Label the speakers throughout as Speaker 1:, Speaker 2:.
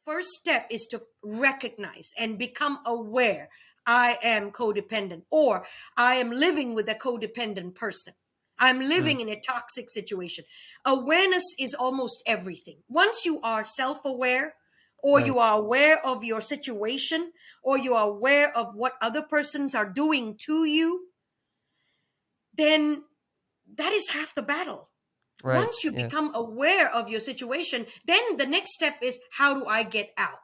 Speaker 1: first step is to recognize and become aware I am codependent, or I am living with a codependent person. I'm living in a toxic situation. Awareness is almost everything. Once you are self-aware, or
Speaker 2: Right.
Speaker 1: you are aware of your situation, or you are aware of what other persons are doing to you, then that is half the battle.
Speaker 2: Right.
Speaker 1: Once you
Speaker 2: Yeah.
Speaker 1: become aware of your situation, then the next step is, how do I get out?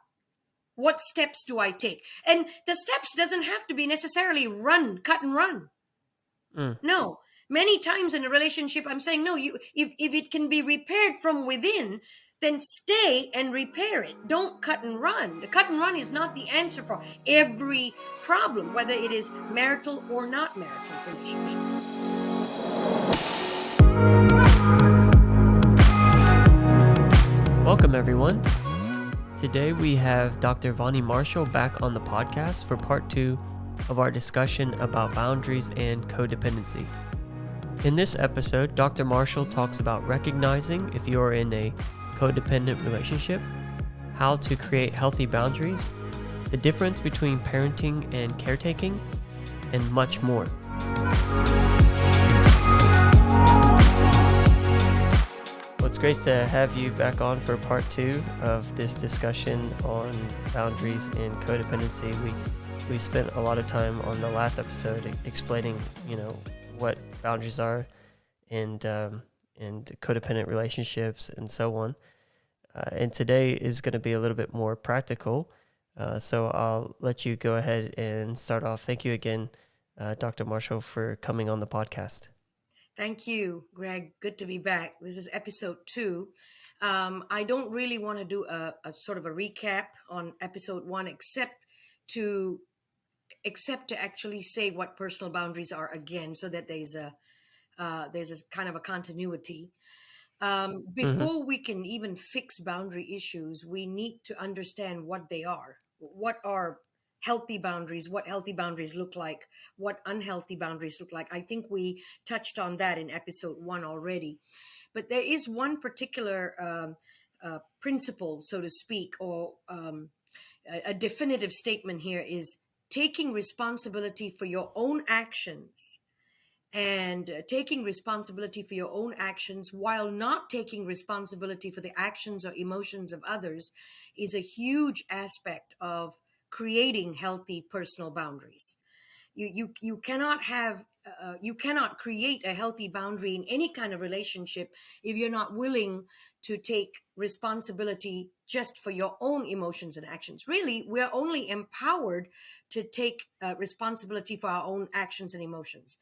Speaker 1: What steps do I take? And the steps doesn't have to be necessarily cut and run. No. Many times in a relationship, I'm saying, no, if it can be repaired from within, then stay and repair it. Don't cut and run. The cut and run is not the answer for every problem, whether it is marital or not marital relationships.
Speaker 2: Welcome, everyone. Today we have Dr. Vani Marshall back on the podcast for part 2 of our discussion about boundaries and codependency. In this episode, Dr. Marshall talks about recognizing if you are in a codependent relationship, how to create healthy boundaries, the difference between parenting and caretaking, and much more. Well, it's great to have you back on for part 2 of this discussion on boundaries and codependency. We spent a lot of time on the last episode explaining, what boundaries are and codependent relationships and so on. And today is going to be a little bit more practical. So I'll let you go ahead and start off. Thank you again, Dr. Marshall, for coming on the podcast.
Speaker 1: Thank you, Greg. Good to be back. This is episode 2. I don't really want to do a sort of a recap on episode 1, except to actually say what personal boundaries are again, so that there's a kind of a continuity. Before we can even fix boundary issues, we need to understand what they are. What are healthy boundaries, what healthy boundaries look like, what unhealthy boundaries look like. I think we touched on that in episode 1 already. But there is one particular principle, so to speak, or a definitive statement here is taking responsibility for your own actions. And taking responsibility for your own actions while not taking responsibility for the actions or emotions of others is a huge aspect of creating healthy personal boundaries. You cannot have you cannot create a healthy boundary in any kind of relationship if you're not willing to take responsibility just for your own emotions and actions. Really, we're only empowered to take responsibility for our own actions and emotions.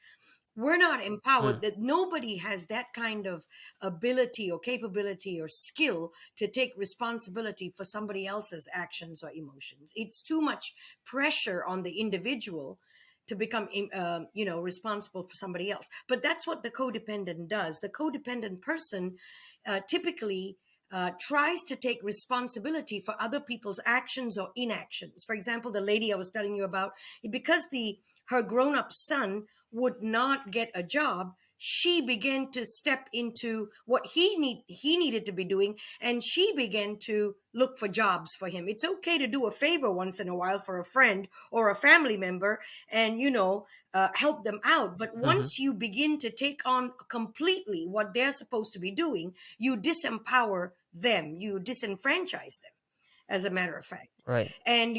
Speaker 1: We're not empowered, that nobody has that kind of ability or capability or skill to take responsibility for somebody else's actions or emotions. It's too much pressure on the individual to become, responsible for somebody else. But that's what the codependent does. The codependent person typically tries to take responsibility for other people's actions or inactions. For example, the lady I was telling you about, because her grown-up son would not get a job, she began to step into what he needed to be doing, and she began to look for jobs for him. It's okay to do a favor once in a while for a friend or a family member and, help them out. But once you begin to take on completely what they're supposed to be doing, you disempower them, you disenfranchise them, as a matter of fact.
Speaker 2: Right.
Speaker 1: And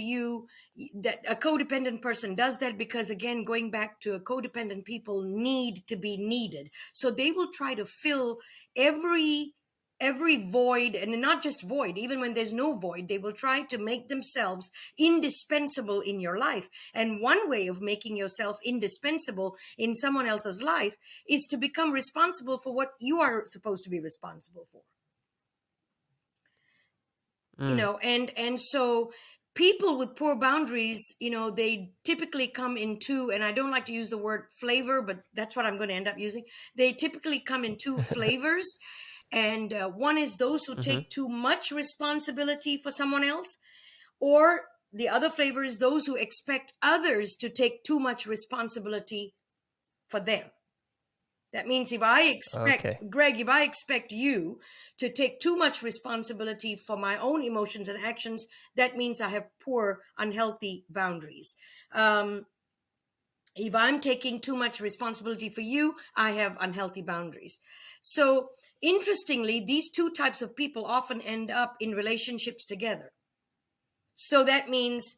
Speaker 1: that a codependent person does that because, again, going back to a codependent, people need to be needed. So they will try to fill every void, and not just void, even when there's no void, they will try to make themselves indispensable in your life. And one way of making yourself indispensable in someone else's life is to become responsible for what you are supposed to be responsible for. And so people with poor boundaries, they typically come in two, and I don't like to use the word flavor, but that's what I'm going to end up using. They typically come in two flavors. And one is those who take too much responsibility for someone else, or the other flavor is those who expect others to take too much responsibility for them. That means if I expect,
Speaker 2: Okay.
Speaker 1: Greg, if I expect you to take too much responsibility for my own emotions and actions, that means I have poor, unhealthy boundaries. If I'm taking too much responsibility for you, I have unhealthy boundaries. So, interestingly, these two types of people often end up in relationships together. So that means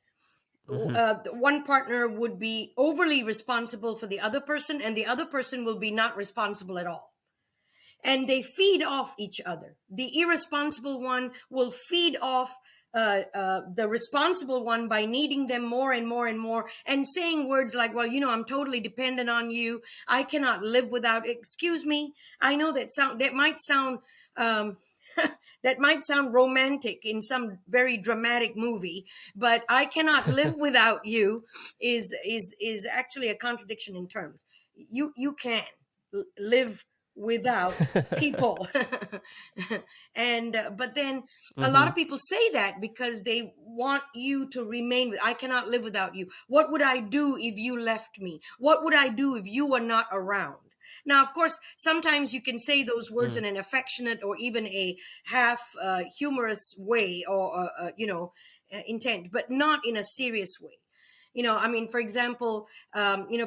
Speaker 2: Mm-hmm.
Speaker 1: one partner would be overly responsible for the other person, and the other person will be not responsible at all. And they feed off each other. The irresponsible one will feed off the responsible one by needing them more and more and more, and saying words like, well, I'm totally dependent on you, I cannot live without. Excuse me, I know that might sound um, that might sound romantic in some very dramatic movie, but I cannot live without you is actually a contradiction in terms. You can live without people. And but then a lot
Speaker 2: Mm-hmm.
Speaker 1: of people say that because they want you to remain with. I cannot live without you. What would I do if you left me? What would I do if you were not around? Now, of course, sometimes you can say those words
Speaker 2: Mm.
Speaker 1: in an affectionate or even a half humorous way, or intent, but not in a serious way. I mean, for example,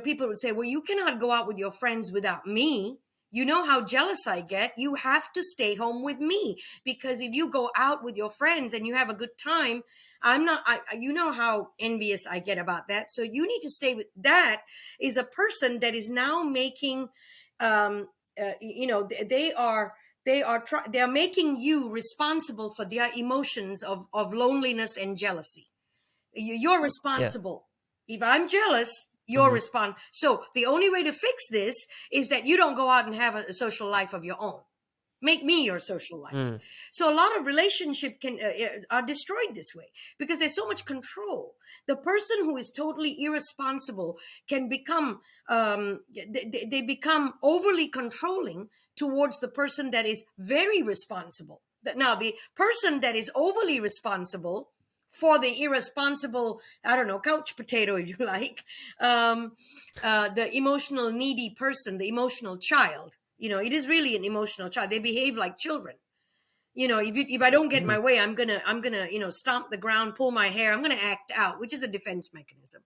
Speaker 1: people would say, well, you cannot go out with your friends without me. You know how jealous I get. You have to stay home with me, because if you go out with your friends and you have a good time, I'm not. You know how envious I get about that. So you need to stay with. That is a person that is now making, they are they are making you responsible for their emotions of loneliness and jealousy. You're
Speaker 2: Yeah.
Speaker 1: responsible. If I'm jealous, you're
Speaker 2: Mm-hmm.
Speaker 1: responsible. So the only way to fix this is that you don't go out and have a social life of your own. Make me your social life.
Speaker 2: Mm.
Speaker 1: So a lot of relationship are destroyed this way, because there's so much control. The person who is totally irresponsible can become they become overly controlling towards the person that is very responsible. Now the person that is overly responsible for the irresponsible, I don't know, couch potato, if you like, the emotional needy person, the emotional child. It is really an emotional child. They behave like children. If I don't get
Speaker 2: Mm-hmm.
Speaker 1: my way, I'm gonna stomp the ground, pull my hair, I'm gonna act out, which is a defense mechanism.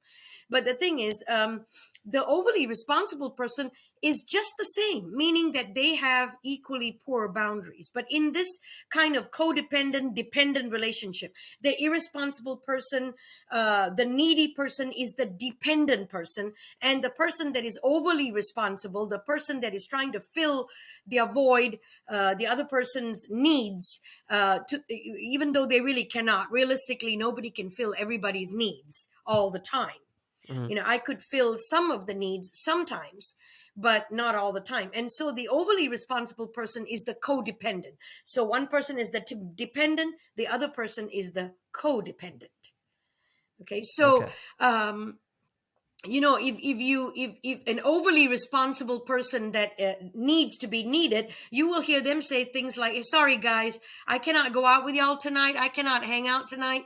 Speaker 1: But the thing is, the overly responsible person is just the same, meaning that they have equally poor boundaries. But in this kind of codependent dependent relationship, the irresponsible person, the needy person, is the dependent person, and the person that is overly responsible, the person that is trying to fill the void, the other person's needs, even though they really cannot. Realistically, nobody can fill everybody's needs all the time.
Speaker 2: Mm-hmm.
Speaker 1: I could fill some of the needs sometimes, but not all the time. And so the overly responsible person is the codependent. So one person is the dependent, the other person is the codependent. Okay, so
Speaker 2: Okay.
Speaker 1: if an overly responsible person that needs to be needed, you will hear them say things like, sorry guys, I cannot go out with y'all tonight, I cannot hang out tonight,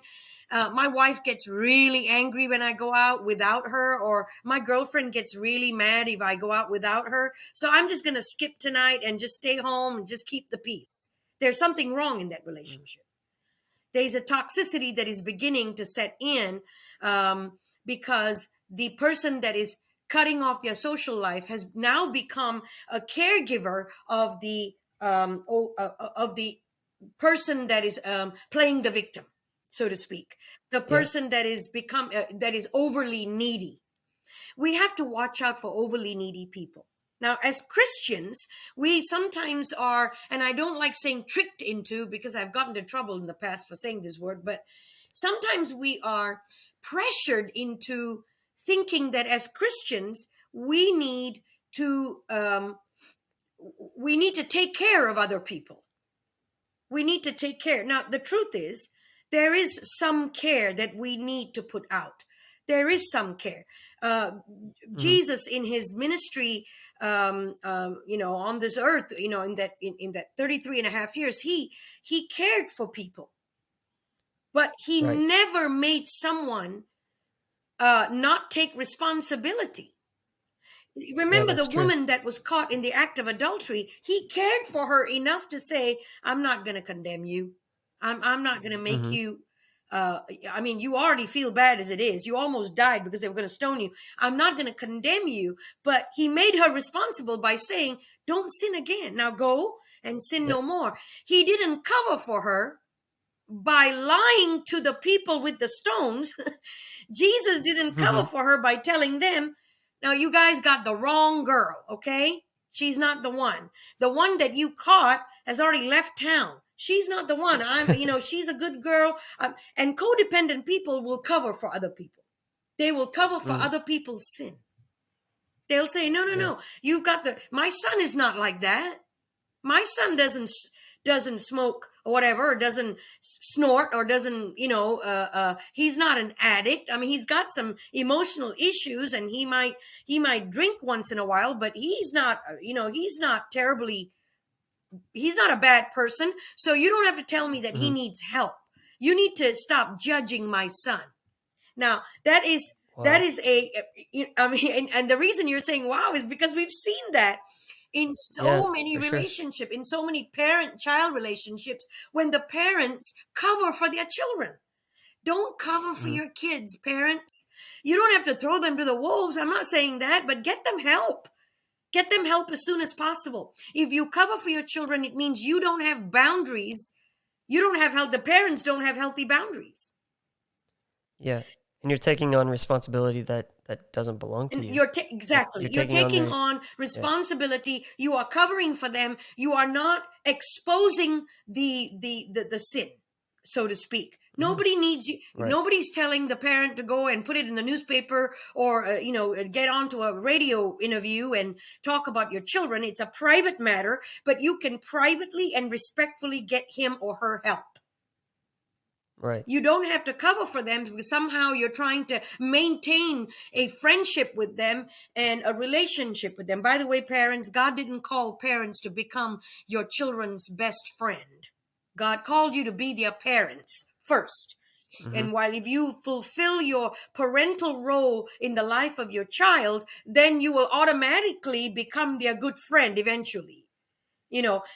Speaker 1: my wife gets really angry when I go out without her, or my girlfriend gets really mad if I go out without her, so I'm just going to skip tonight and just stay home and just keep the peace. There's something wrong in that relationship. There's a toxicity that is beginning to set in, because the person that is cutting off their social life has now become a caregiver of the person that is playing the victim, so to speak. The
Speaker 2: Yeah.
Speaker 1: person that is overly needy. We have to watch out for overly needy people. Now, as Christians, we sometimes are, and I don't like saying tricked into, because I've gotten into trouble in the past for saying this word, but sometimes we are pressured into thinking that as Christians, we need to take care of other people. We need to take care. Now, the truth is, there is some care that we need to put out. There is some care.
Speaker 2: Mm-hmm.
Speaker 1: Jesus, in his ministry, on this earth, in that 33 and a half years, he cared for people, but he
Speaker 2: Right.
Speaker 1: never made someone not take responsibility. Remember the
Speaker 2: that's true.
Speaker 1: woman that was caught in the act of adultery, he cared for her enough to say, I'm not going to condemn you. I'm not going to make
Speaker 2: Mm-hmm.
Speaker 1: you I mean, you already feel bad as it is. You almost died because they were going to stone you. I'm not going to condemn you, but he made her responsible by saying, don't sin again. Now go and sin
Speaker 2: Yep.
Speaker 1: no more. He didn't cover for her by lying to the people with the stones. Jesus didn't cover
Speaker 2: Mm-hmm.
Speaker 1: for her by telling them, now you guys got the wrong girl, okay? She's not the one. The one that you caught has already left town. She's not the one. She's a good girl. And codependent people will cover for other people. They will cover for
Speaker 2: Mm.
Speaker 1: other people's sin. They'll say, no, no,
Speaker 2: Yeah.
Speaker 1: no. You've got my son is not like that. My son doesn't smoke or whatever, or doesn't snort, or doesn't, he's not an addict. I mean, he's got some emotional issues, and he might drink once in a while, but he's not, he's not a bad person. So you don't have to tell me that he
Speaker 2: Mm-hmm.
Speaker 1: needs help. You need to stop judging my son. Now, that
Speaker 2: Wow.
Speaker 1: is I mean, and the reason you're saying wow is because we've seen that in
Speaker 2: Yeah,
Speaker 1: so many
Speaker 2: for sure.
Speaker 1: relationships, in so many parent-child relationships, when the parents cover for their children. Don't cover for
Speaker 2: Mm.
Speaker 1: your kids, parents. You don't have to throw them to the wolves. I'm not saying that, but get them help. Get them help as soon as possible. If you cover for your children, it means you don't have boundaries. You don't have the parents don't have healthy boundaries.
Speaker 2: Yeah, and you're taking on responsibility that doesn't belong to
Speaker 1: And
Speaker 2: you.
Speaker 1: exactly,
Speaker 2: You're
Speaker 1: you're
Speaker 2: taking on
Speaker 1: taking
Speaker 2: the
Speaker 1: on
Speaker 2: yeah.
Speaker 1: responsibility. You are covering for them. You are not exposing the sin, so to speak.
Speaker 2: Mm-hmm.
Speaker 1: Nobody needs you.
Speaker 2: Right.
Speaker 1: Nobody's telling the parent to go and put it in the newspaper, or get onto a radio interview and talk about your children. It's a private matter, but you can privately and respectfully get him or her help.
Speaker 2: Right.
Speaker 1: You don't have to cover for them because somehow you're trying to maintain a friendship with them and a relationship with them. By the way, parents, God didn't call parents to become your children's best friend. God called you to be their parents first.
Speaker 2: Mm-hmm.
Speaker 1: And while if you fulfill your parental role in the life of your child, then you will automatically become their good friend eventually.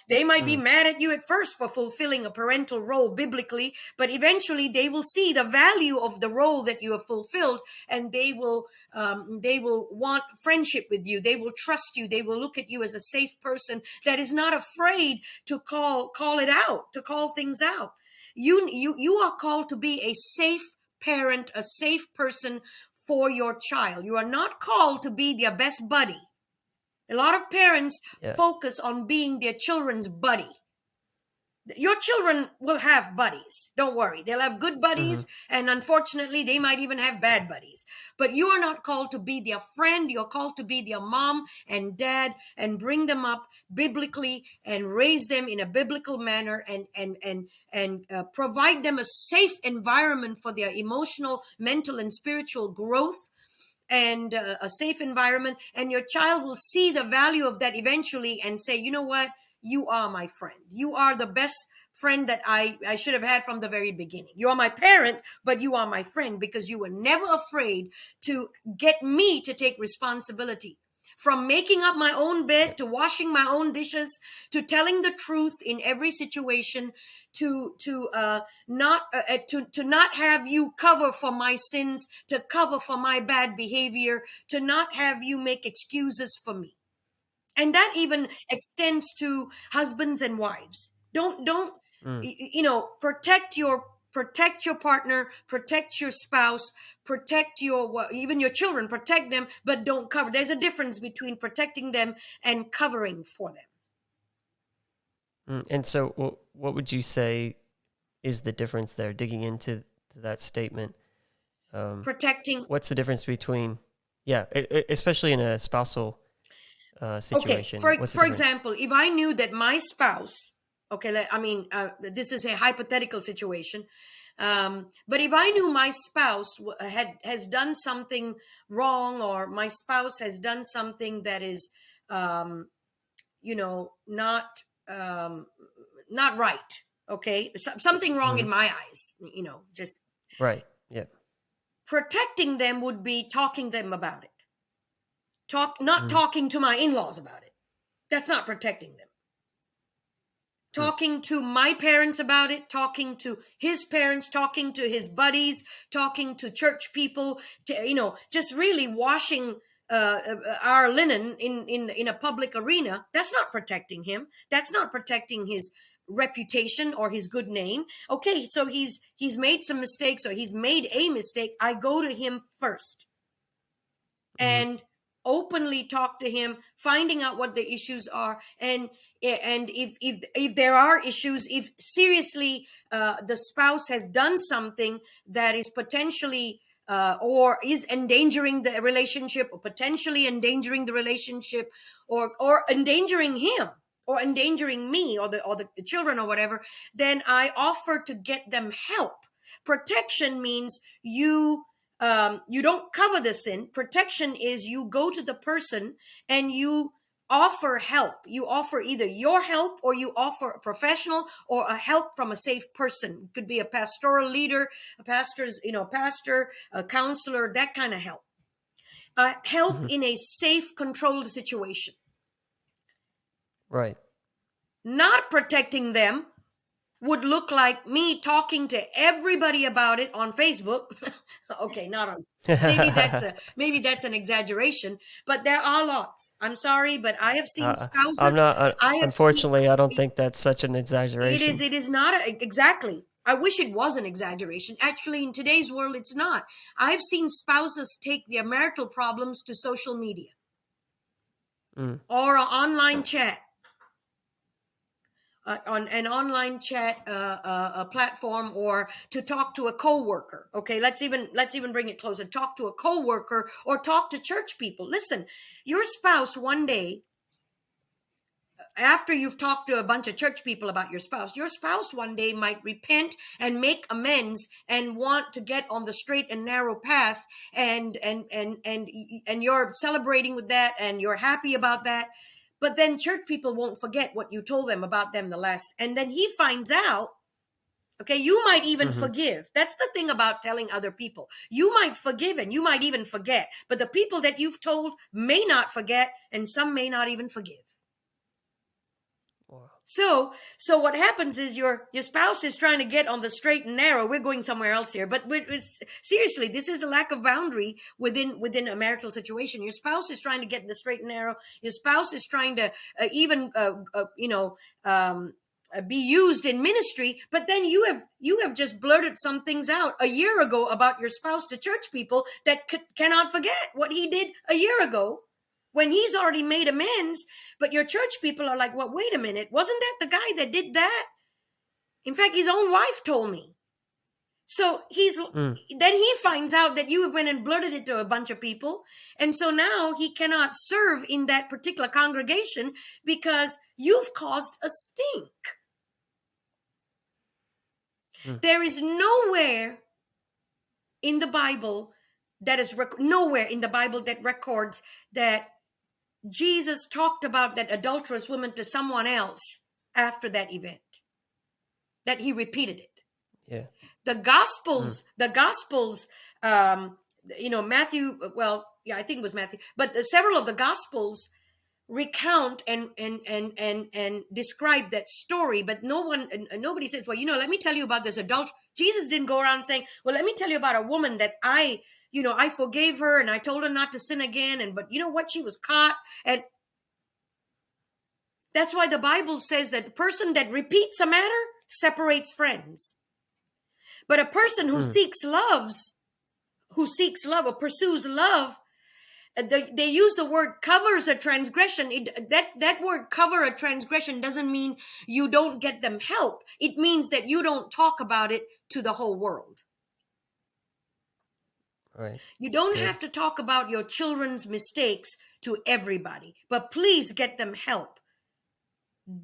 Speaker 1: They might be
Speaker 2: Mm.
Speaker 1: mad at you at first for fulfilling a parental role biblically, but eventually they will see the value of the role that you have fulfilled, and they will want friendship with you. They will trust you. They will look at you as a safe person that is not afraid to call it out, to call things out. You are called to be a safe parent, a safe person for your child. You are not called to be their best buddy. A lot of parents
Speaker 2: Yeah.
Speaker 1: focus on being their children's buddy. Your children will have buddies. Don't worry. They'll have good
Speaker 2: Mm-hmm.
Speaker 1: buddies, and unfortunately, they might even have bad buddies. But you are not called to be their friend. You're called to be their mom and dad and bring them up biblically and raise them in a biblical manner, and provide them a safe environment for their emotional, mental, and spiritual growth, and a safe environment. And your child will see the value of that eventually and say, you know what, you are my friend. You are the best friend that I should have had from the very beginning. You are my parent, but you are my friend because you were never afraid to get me to take responsibility. From making up my own bed,
Speaker 2: Yep.
Speaker 1: to washing my own dishes, to telling the truth in every situation, to not have you cover for my sins, to cover for my bad behavior, to not have you make excuses for me. And that even extends to husbands and wives. Don't
Speaker 2: Mm.
Speaker 1: protect your partner, protect your spouse, protect even your children, protect them, but don't cover. There's a difference between protecting them and covering for them.
Speaker 2: And so, what would you say is the difference there? Digging into that statement,
Speaker 1: Protecting.
Speaker 2: what's the difference between, yeah, especially in a spousal
Speaker 1: Okay,
Speaker 2: situation?
Speaker 1: for
Speaker 2: What's the
Speaker 1: for
Speaker 2: difference?
Speaker 1: example, if I knew that my spouse, okay, this is a hypothetical situation, but if I knew my spouse has done something wrong, or my spouse has done something that is, not not right, okay, something wrong
Speaker 2: Mm-hmm.
Speaker 1: in my eyes, just
Speaker 2: Right. Yeah.
Speaker 1: protecting them would be talking to them about it. Not talking to my in-laws about it. That's not protecting them. Talking to my parents about it, talking to his parents, talking to his buddies, talking to church people, just really washing our linen in a public arena. That's not protecting him. That's not protecting his reputation or his good name. Okay, so he's made some mistakes, or he's made a mistake. I go to him first and openly talk to him, finding out what the issues are, and if there are issues, if seriously the spouse has done something that is potentially or is endangering the relationship, or potentially endangering the relationship, or endangering him, or endangering me, or the children, or whatever, then I offer to get them help. Protection means you don't cover the sin. Protection is you go to the person and you offer help. You offer either your help, or you offer a professional, or a help from a safe person. It could be a pastoral leader, a pastor, a counselor, that kind of help. Help in a safe, controlled situation.
Speaker 2: Right.
Speaker 1: Not protecting them would look like me talking to everybody about it on Facebook. Okay, not on. Maybe that's an exaggeration, but there are lots. I'm sorry, but I have seen spouses.
Speaker 2: I'm not.
Speaker 1: I have
Speaker 2: unfortunately, I don't think that's such an exaggeration.
Speaker 1: It is not exactly. I wish it was an exaggeration. Actually, in today's world, it's not. I've seen spouses take their marital problems to social media or an online chat. On an online chat a platform, or to talk to a coworker. Okay, let's even bring it closer. Talk to a coworker, or talk to church people. Listen, your spouse one day, after you've talked to a bunch of church people about your spouse one day might repent and make amends and want to get on the straight and narrow path, and you're celebrating with that, and you're happy about that. But then church people won't forget what you told them about them the last. And then he finds out, okay, you might even forgive. That's the thing about telling other people. You might forgive and you might even forget. But the people that you've told may not forget, and some may not even forgive. Wow. So what happens is your spouse is trying to get on the straight and narrow. We're going somewhere else here, but seriously, this is a lack of boundary within a marital situation. Your spouse is trying to get in the straight and narrow. Your spouse is trying to be used in ministry, but then you have just blurted some things out a year ago about your spouse to church people that cannot forget what he did a year ago, when he's already made amends. But your church people are like, well, wait a minute, wasn't that the guy that did that? In fact, his own wife told me. So then he finds out that you went and blurted it to a bunch of people. And so now he cannot serve in that particular congregation because you've caused a stink. There is nowhere in the Bible that records that Jesus talked about that adulterous woman to someone else after that event, that he repeated it. Yeah. The Gospels, Matthew, well, yeah, I think it was Matthew, but several of the Gospels recount and describe that story, but nobody says, well, let me tell you about this adult. Jesus didn't go around saying, well, let me tell you about a woman that I forgave her and I told her not to sin again, but you know what, she was caught. And that's why the Bible says that the person that repeats a matter separates friends. But a person who seeks love or pursues love, they use the word covers a transgression. That word cover a transgression doesn't mean you don't get them help. It means that you don't talk about it to the whole world. Right. You don't have to talk about your children's mistakes to everybody, but please get them help.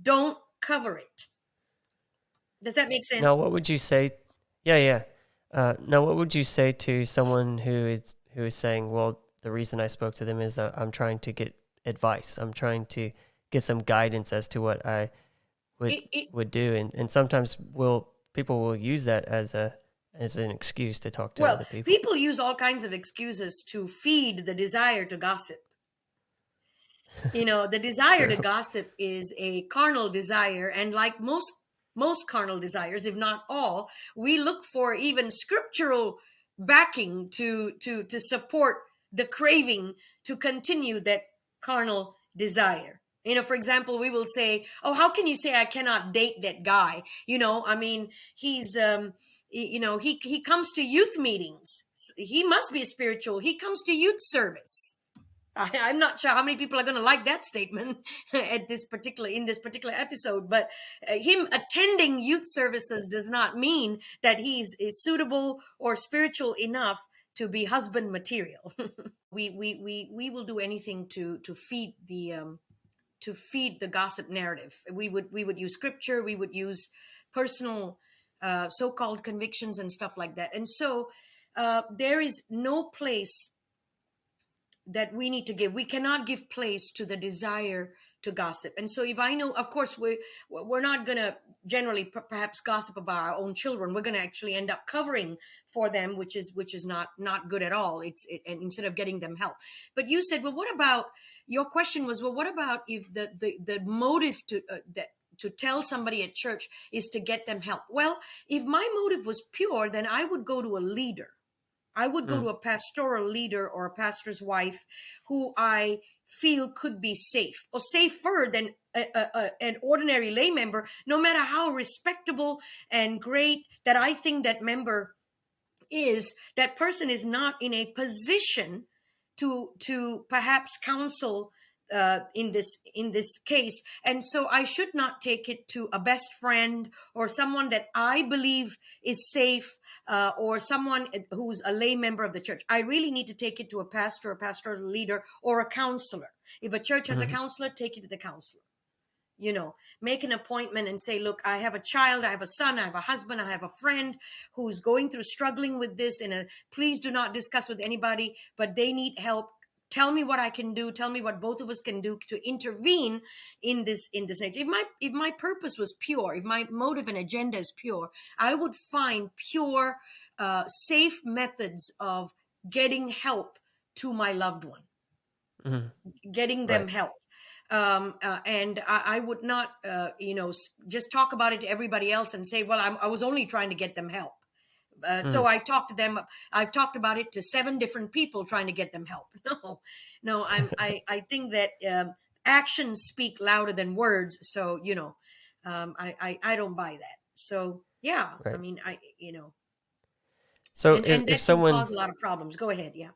Speaker 1: Don't cover it. Does that make sense?
Speaker 2: Now, what would you say? Yeah. Now, what would you say to someone who is saying, well, the reason I spoke to them is I'm trying to get advice. I'm trying to get some guidance as to what I would do. And sometimes people will use that as an excuse to talk to other people.
Speaker 1: People use all kinds of excuses to feed the desire to gossip. The desire
Speaker 2: True.
Speaker 1: to gossip is a carnal desire, and like most carnal desires, if not all, we look for even scriptural backing to support the craving to continue that carnal desire. For example, we will say, "Oh, how can you say I cannot date that guy?" I mean, he's he comes to youth meetings. He must be spiritual. He comes to youth service. I'm not sure how many people are going to like that statement in this particular episode, but him attending youth services does not mean that is suitable or spiritual enough to be husband material. We will do anything to feed the gossip narrative. We would use scripture. We would use personal so-called convictions and stuff like that. And so there is no place that we need to give. We cannot give place to the desire to gossip. And so if I know, of course, we're not going to generally perhaps gossip about our own children. We're going to actually end up covering for them, which is not good at all. And instead of getting them help. But you said, well, what about, your question was, well, what about if the motive to tell somebody at church is to get them help? Well, if my motive was pure, then I would go to a leader. I would go to a pastoral leader or a pastor's wife who I feel could be safe, or safer than an ordinary lay member, no matter how respectable and great that I think that member is. That person is not in a position to perhaps counsel in this case. And so I should not take it to a best friend or someone that I believe is safe, or someone who's a lay member of the church. I really need to take it to a pastor, a pastoral leader, or a counselor. If a church has a counselor, take it to the counselor. Make an appointment and say, look, I have a child, I have a son, I have a husband, I have a friend who's going through struggling with this, and please do not discuss with anybody, but they need help. Tell me what I can do. Tell me what both of us can do to intervene in this nature. If my purpose was pure, if my motive and agenda is pure, I would find pure, safe methods of getting help to my loved one, getting them
Speaker 2: Right.
Speaker 1: help. And I would not, just talk about it to everybody else and say, well, I was only trying to get them help. So I've talked about it to 7 different people trying to get them help. No, I think that actions speak louder than words. So, I don't buy that. So, yeah, I
Speaker 2: Right.
Speaker 1: mean,
Speaker 2: So
Speaker 1: and
Speaker 2: if
Speaker 1: that can
Speaker 2: someone
Speaker 1: cause a lot of problems. Go ahead. Yeah.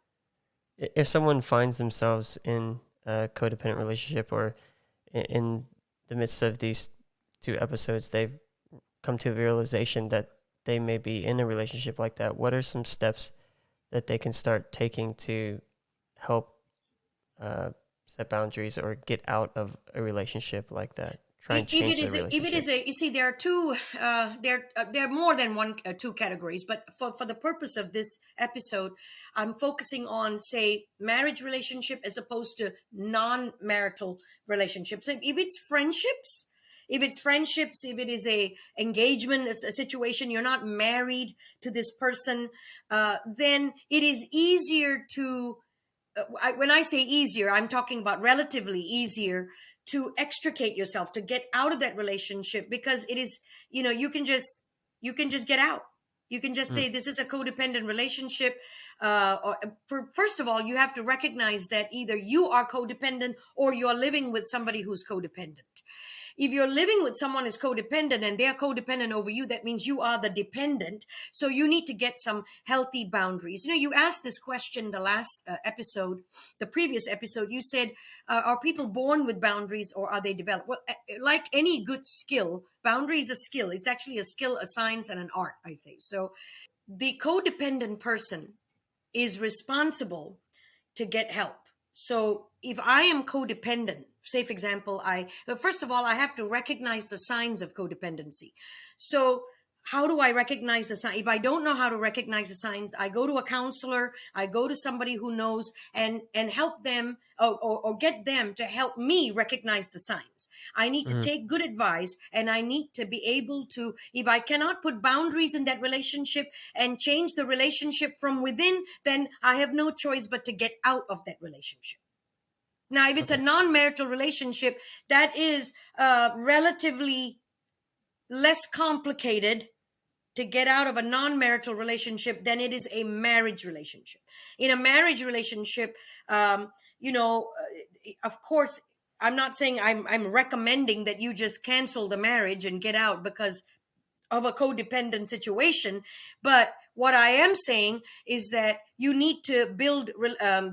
Speaker 2: if someone finds themselves in a codependent relationship, or in the midst of these 2 episodes, they've come to the realization that they may be in a relationship like that, what are some steps that they can start taking to help set boundaries or get out of a relationship like that? Try and
Speaker 1: If
Speaker 2: change
Speaker 1: it
Speaker 2: the
Speaker 1: is if it is
Speaker 2: relationship.
Speaker 1: you see, there are two, there are more than one, 2 categories, but for the purpose of this episode, I'm focusing on, say, marriage relationship as opposed to non-marital relationships. So if it's friendships, if it is a engagement, a situation, you're not married to this person, then it is easier to, when I say easier, I'm talking about relatively easier to extricate yourself, to get out of that relationship, because it is, you can just get out. You can just say, this is a codependent relationship. First of all, you have to recognize that either you are codependent or you're living with somebody who's codependent. If you're living with someone who's codependent and they're codependent over you, that means you are the dependent. So you need to get some healthy boundaries. You asked this question the last episode, the previous episode. You said, are people born with boundaries or are they developed? Well, like any good skill, boundary is a skill. It's actually a skill, a science, and an art, I say. So the codependent person is responsible to get help. So if I am codependent, say for example, first of all, I have to recognize the signs of codependency. So how do I recognize the sign? If I don't know how to recognize the signs, I go to a counselor, I go to somebody who knows, and help them, or get them to help me recognize the signs. I need to take good advice, and I need to be able to, if I cannot put boundaries in that relationship and change the relationship from within, then I have no choice but to get out of that relationship. Now, if it's a
Speaker 2: Okay.
Speaker 1: non-marital relationship, that is relatively less complicated to get out of a non-marital relationship than it is a marriage relationship. In a marriage relationship, um, of course, I'm not saying I'm recommending that you just cancel the marriage and get out because of a codependent situation. But what I am saying is that you need to build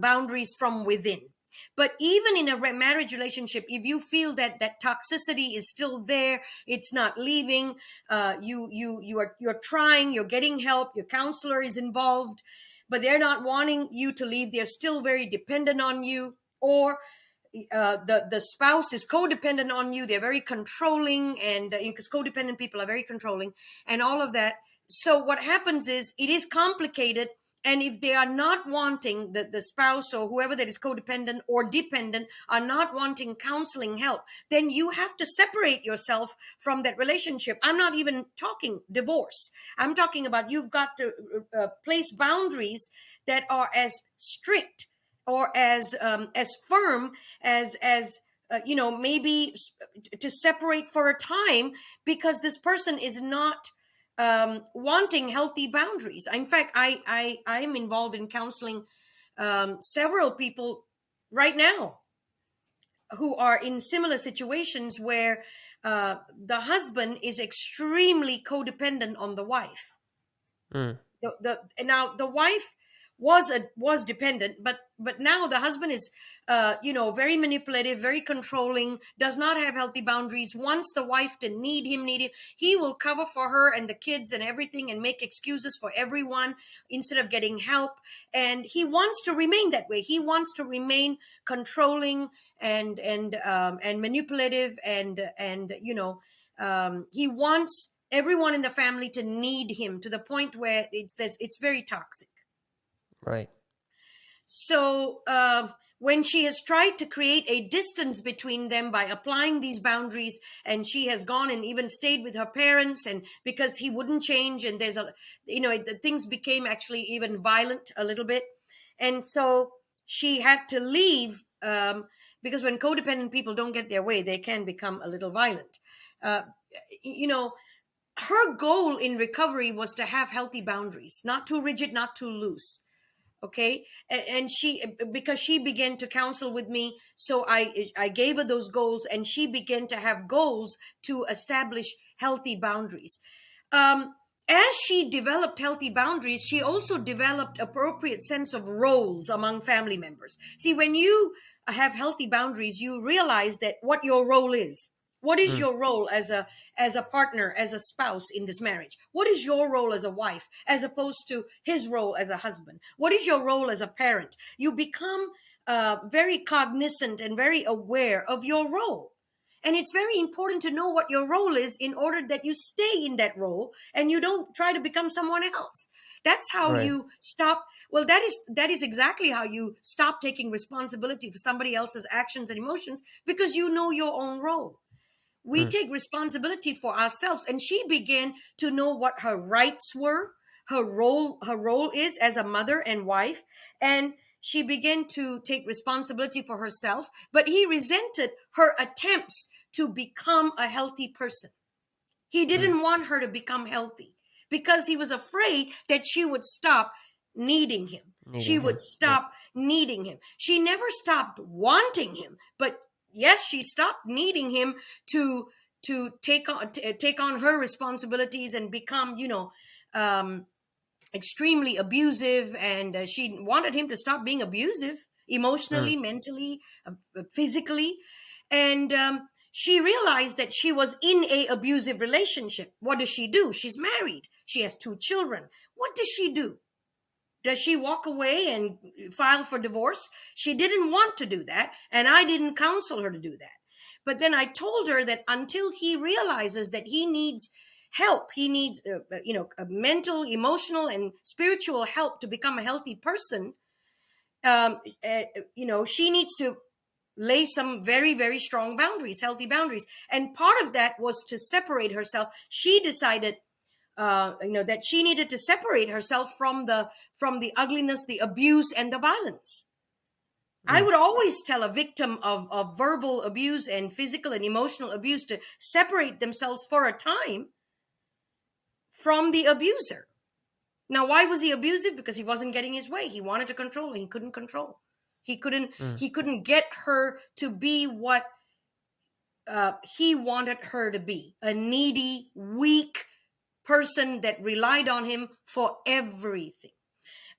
Speaker 1: boundaries from within. But even in a marriage relationship, if you feel that that toxicity is still there, it's not leaving, you're trying, you're getting help, your counselor is involved, but they're not wanting you to leave, they're still very dependent on you, or the spouse is codependent on you, they're very controlling, and because codependent people are very controlling and all of that. So what happens is it is complicated, and if they are not wanting, the spouse or whoever that is codependent or dependent are not wanting counseling help, then you have to separate yourself from that relationship. I'm not even talking divorce. I'm talking about you've got to place boundaries that are as strict or as firm as maybe to separate for a time, because this person is not wanting healthy boundaries. In fact, I am involved in counseling several people right now who are in similar situations where the husband is extremely codependent on the wife.
Speaker 2: Mm.
Speaker 1: The Now the wife was dependent, but now the husband is very manipulative, very controlling, does not have healthy boundaries, wants the wife to need him. He will cover for her and the kids and everything and make excuses for everyone instead of getting help. And he wants to remain that way. He wants to remain controlling and manipulative, and he wants everyone in the family to need him to the point where it's very toxic.
Speaker 2: Right.
Speaker 1: So when she has tried to create a distance between them by applying these boundaries, and she has gone and even stayed with her parents, and because he wouldn't change, and the things became actually even violent a little bit, and so she had to leave, because when codependent people don't get their way, they can become a little violent. Uh, you know, her goal in recovery was to have healthy boundaries, not too rigid, not too loose. Okay. And she, because she began to counsel with me, so I gave her those goals, and she began to have goals to establish healthy boundaries. As she developed healthy boundaries, she also developed appropriate sense of roles among family members. See, when you have healthy boundaries, you realize that what your role is. What is
Speaker 2: Mm.
Speaker 1: your role as a partner, as a spouse in this marriage? What is your role as a wife, as opposed to his role as a husband? What is your role as a parent? You become very cognizant and very aware of your role. And it's very important to know what your role is in order that you stay in that role and you don't try to become someone else. That's how
Speaker 2: Right.
Speaker 1: you stop. Well, that is exactly how you stop taking responsibility for somebody else's actions and emotions, because you know your own role. We
Speaker 2: Mm.
Speaker 1: take responsibility for ourselves, and she began to know what her rights were, her role is as a mother and wife, and she began to take responsibility for herself. But he resented her attempts to become a healthy person. He
Speaker 2: Mm.
Speaker 1: didn't want her to become healthy because he was afraid that she would stop needing him. She
Speaker 2: Needing
Speaker 1: would
Speaker 2: him. Yeah.
Speaker 1: stop needing him. She never stopped wanting him, but yes, she stopped needing him to take on her responsibilities and become, um, extremely abusive. And she wanted him to stop being abusive
Speaker 2: Mm.
Speaker 1: emotionally, mentally, physically. And she realized that she was in a abusive relationship. What does she do? She's married, she has 2 children. What does she do? Does she walk away and file for divorce? She didn't want to do that, and I didn't counsel her to do that. But then I told her that until he realizes that he needs help, he needs mental, emotional, and spiritual help to become a healthy person. She needs to lay some very, very strong boundaries, healthy boundaries. And part of that was to separate herself. She decided that she needed to separate herself from the ugliness, the abuse, and the violence. I would always tell a victim of verbal abuse and physical and emotional abuse to separate themselves for a time from the abuser. Now, why was he abusive? Because he wasn't getting his way. He wanted to control, and he couldn't control. He couldn't get her to be what he wanted her to be, a needy, weak person that relied on him for everything.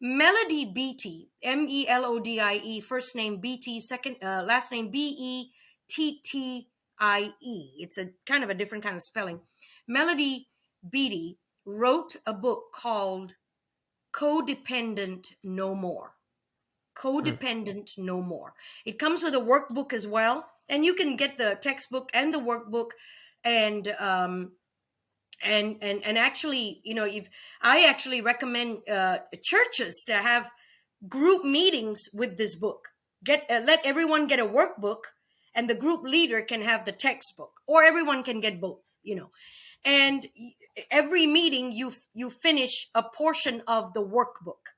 Speaker 1: Melodie Beattie, Melodie, first name Beattie, second last name Bettie. It's a kind of a different kind of spelling. Melodie Beattie wrote a book called Codependent No More. Codependent No More. It comes with a workbook as well, and you can get the textbook and the workbook, and actually, if I actually recommend churches to have group meetings with this book. Let everyone get a workbook, and the group leader can have the textbook, or everyone can get both. And every meeting you finish a portion of the workbook,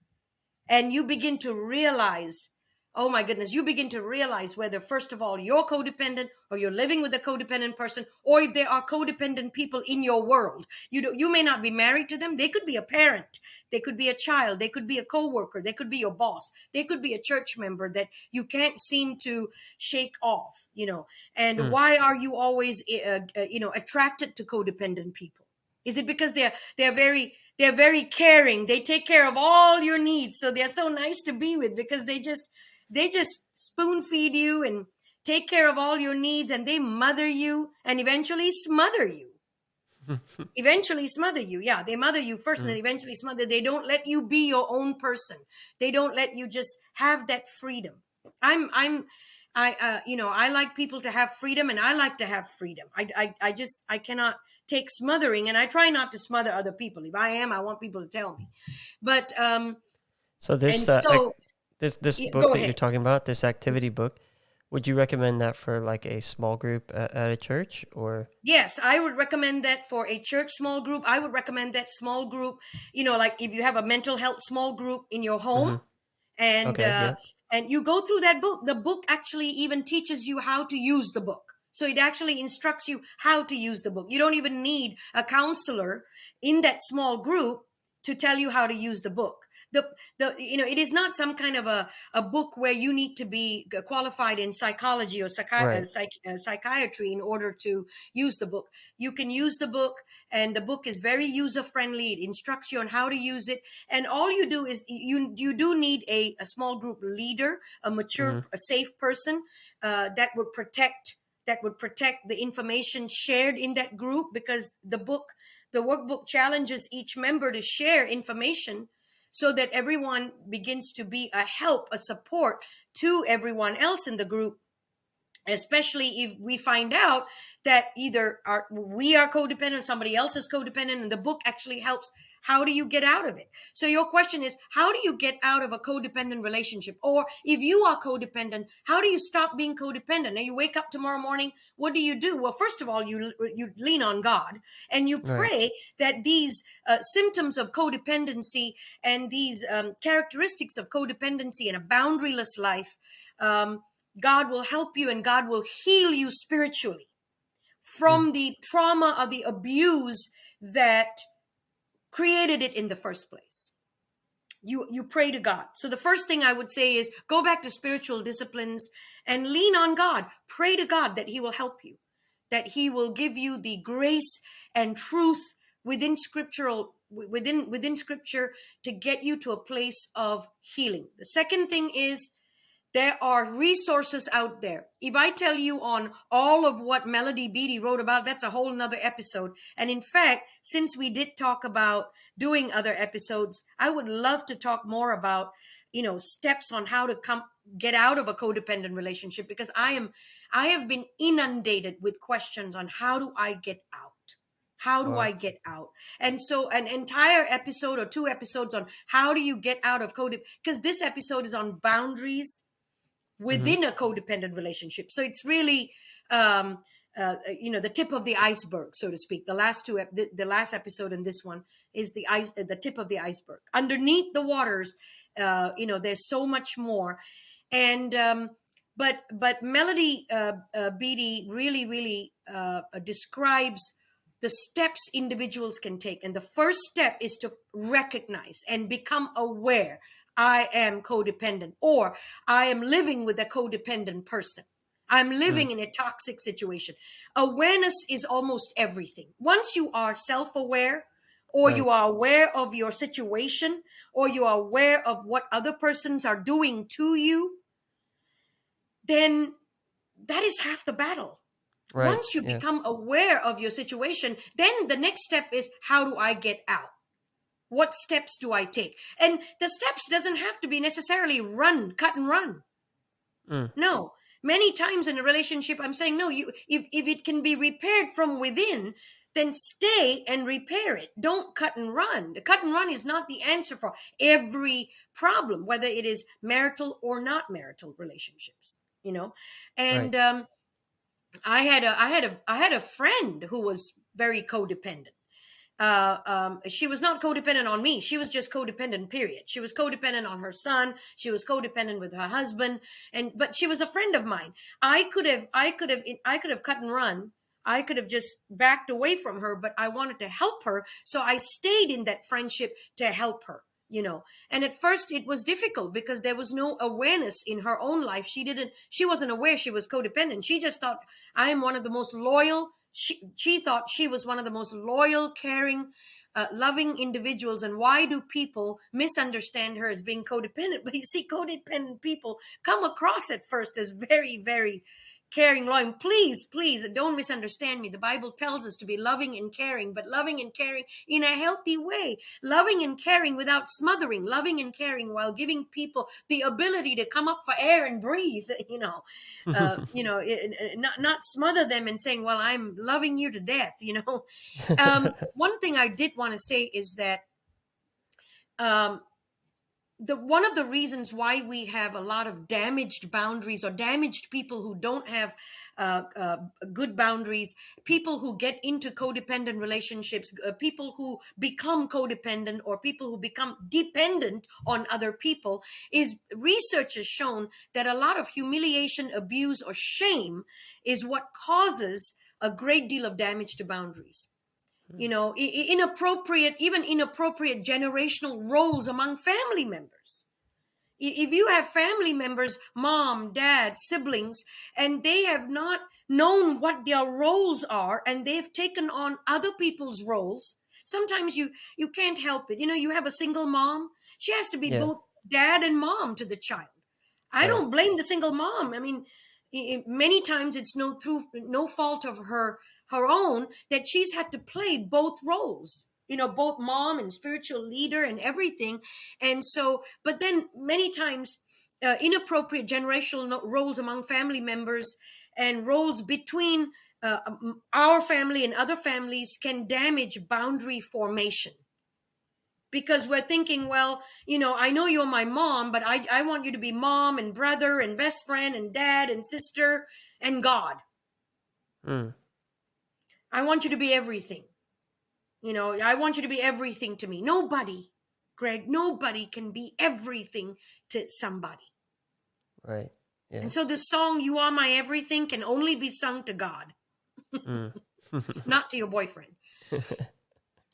Speaker 1: and you begin to realize, oh my goodness, you begin to realize whether, first of all, you're codependent, or you're living with a codependent person, or if there are codependent people in your world. You may not be married to them. They could be a parent. They could be a child. They could be a coworker. They could be your boss. They could be a church member that you can't seem to shake off, and why are you always, attracted to codependent people? Is it because they're very caring? They take care of all your needs, so they're so nice to be with, because they just spoon feed you and take care of all your needs, and they mother you and eventually smother you. Yeah, they mother you first and then eventually smother. They don't let you be your own person. They don't let you just have that freedom. I like people to have freedom, and I like to have freedom. I cannot take smothering, and I try not to smother other people. If I am, I want people to tell me. But
Speaker 2: so this this book that you're talking about, this activity book, would you recommend that for like a small group at a church, or?
Speaker 1: Yes, I would recommend that for a church small group. I would recommend that small group, like if you have a mental health small group in your home, and and you go through that book. The book actually even teaches you how to use the book. So it actually instructs you how to use the book. You don't even need a counselor in that small group to tell you how to use the book. It is not some kind of a book where you need to be qualified in psychology or psychiatry in order to use the book. You can use the book, and the book is very user friendly. It instructs you on how to use it, and all you do is you do need a small group leader, a mature, a safe person that would protect the information shared in that group, because the workbook challenges each member to share information so that everyone begins to be a help, a support to everyone else in the group, especially if we find out that either we are codependent, somebody else is codependent, and the book actually helps. How do you get out of it? So your question is, how do you get out of a codependent relationship? Or if you are codependent, how do you stop being codependent? Now you wake up tomorrow morning, what do you do? Well, first of all, you lean on God, and you pray that these symptoms of codependency and these characteristics of codependency and a boundaryless life, God will help you, and God will heal you spiritually from the trauma or the abuse that created it in the first place. You pray to God. So the first thing I would say is go back to spiritual disciplines and lean on God. Pray to God that he will help you, that he will give you the grace and truth within scripture to get you to a place of healing. The second thing is, there are resources out there. If I tell you on all of what Melodie Beattie wrote about, that's a whole nother episode. And in fact, since we did talk about doing other episodes, I would love to talk more about, steps on how to get out of a codependent relationship, because I have been inundated with questions on how do I get out? How do I get out? And so an entire episode or 2 episodes on how do you get out of because this episode is on boundaries within a codependent relationship. So it's really, the tip of the iceberg, so to speak. The last episode and this one is the tip of the iceberg. Underneath the waters, there's so much more. And but Melodie Beattie really describes the steps individuals can take. And the first step is to recognize and become aware: I am codependent, or I am living with a codependent person. I'm
Speaker 2: Mm.
Speaker 1: living in a toxic situation. Awareness is almost everything. Once you are self-aware, or
Speaker 2: Right.
Speaker 1: you are aware of your situation, or you are aware of what other persons are doing to you, then that is half the battle.
Speaker 2: Right.
Speaker 1: Once you
Speaker 2: Yeah.
Speaker 1: become aware of your situation, then the next step is, how do I get out? What steps do I take? And the steps doesn't have to be necessarily cut and run.
Speaker 2: Mm.
Speaker 1: No. Many times in a relationship, I'm saying, no, if it can be repaired from within, then stay and repair it. Don't cut and run. The cut and run is not the answer for every problem, whether it is marital or not marital relationships, you know.
Speaker 2: Right.
Speaker 1: And I had a friend who was very codependent. She was not codependent on me. She was just codependent, period. She was codependent on her son. She was codependent with her husband. But she was a friend of mine. I could have cut and run. I could have just backed away from her, but I wanted to help her. So I stayed in that friendship to help her, you know. And at first it was difficult because there was no awareness in her own life. She wasn't aware she was codependent. She just thought, I am one of the most loyal. She thought she was one of the most loyal, caring, loving individuals. And why do people misunderstand her as being codependent? But you see, codependent people come across at first as very, very caring, loving. Please don't misunderstand me. The Bible tells us to be loving and caring, but loving and caring in a healthy way. Loving and caring without smothering. Loving and caring while giving people the ability to come up for air and breathe. Not smother them and saying, "Well, I'm loving you to death." One thing I did want to say is that um, the one of the reasons why we have a lot of damaged boundaries, or damaged people who don't have good boundaries, people who get into codependent relationships, people who become codependent, or people who become dependent on other people, is research has shown that a lot of humiliation, abuse, or shame is what causes a great deal of damage to boundaries. Inappropriate generational roles among family members. If you have family members, mom, dad, siblings, and they have not known what their roles are, and they've taken on other people's roles, sometimes you can't help it. You have a single mom. She has to be
Speaker 2: Yeah.
Speaker 1: both dad and mom to the child. I
Speaker 2: Right.
Speaker 1: don't blame the single mom. I mean, many times it's no fault of her own that she's had to play both roles. Both mom and spiritual leader and everything. And so, but then many times, inappropriate generational roles among family members, and roles between our family and other families, can damage boundary formation. Because we're thinking, well, I know you're my mom, but I want you to be mom and brother and best friend and dad and sister and God.
Speaker 2: Mm.
Speaker 1: I want you to be everything. I want you to be everything to me. Nobody, Greg, nobody can be everything to somebody.
Speaker 2: Right. Yeah.
Speaker 1: And so the song, You Are My Everything, can only be sung to God,
Speaker 2: Mm.
Speaker 1: not to your boyfriend.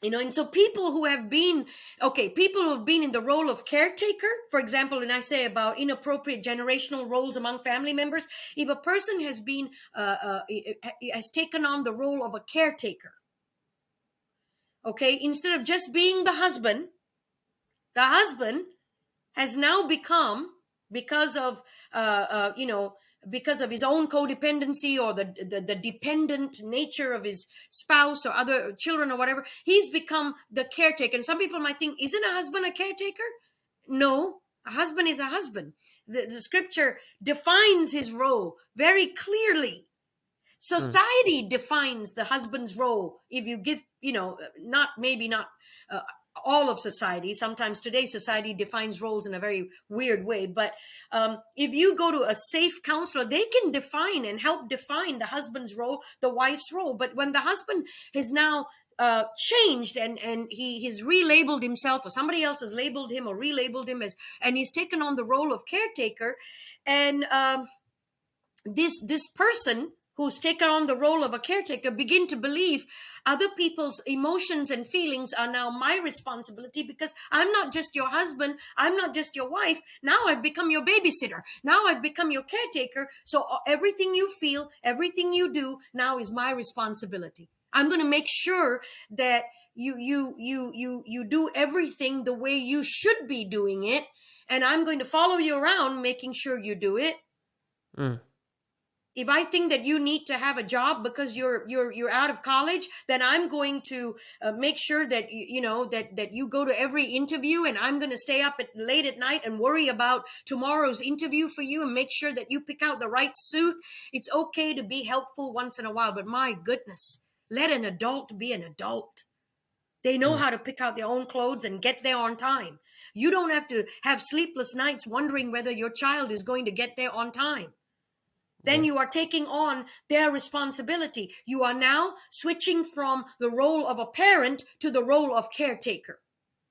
Speaker 1: And so people who have been in the role of caretaker, for example, when I say about inappropriate generational roles among family members, if a person has taken on the role of a caretaker, okay, instead of just being the husband has now become, because of because of his own codependency, or the dependent nature of his spouse or other children or whatever, he's become the caretaker. And some people might think, isn't a husband a caretaker? No, a husband is a husband. The scripture defines his role very clearly.
Speaker 2: Mm.
Speaker 1: Society defines the husband's role. If you give, not uh, all of society. Sometimes today's society defines roles in a very weird way. But if you go to a safe counselor, they can define and help define the husband's role, the wife's role. But when the husband has now changed, and he's relabeled himself, or somebody else has labeled him or relabeled him as, and he's taken on the role of caretaker. And this person who's taken on the role of a caretaker begin to believe other people's emotions and feelings are now my responsibility, because I'm not just your husband, I'm not just your wife, now I've become your babysitter, now I've become your caretaker, so everything you feel, everything you do now is my responsibility. I'm going to make sure that you do everything the way you should be doing it, and I'm going to follow you around making sure you do it. If I think that you need to have a job because you're out of college, then I'm going to make sure that that you go to every interview, and I'm going to stay up late at night and worry about tomorrow's interview for you and make sure that you pick out the right suit. It's okay to be helpful once in a while, but my goodness, let an adult be an adult. They know how to pick out their own clothes and get there on time. You don't have to have sleepless nights wondering whether your child is going to get there on time. Then you are taking on their responsibility. You are now switching from the role of a parent to the role of caretaker,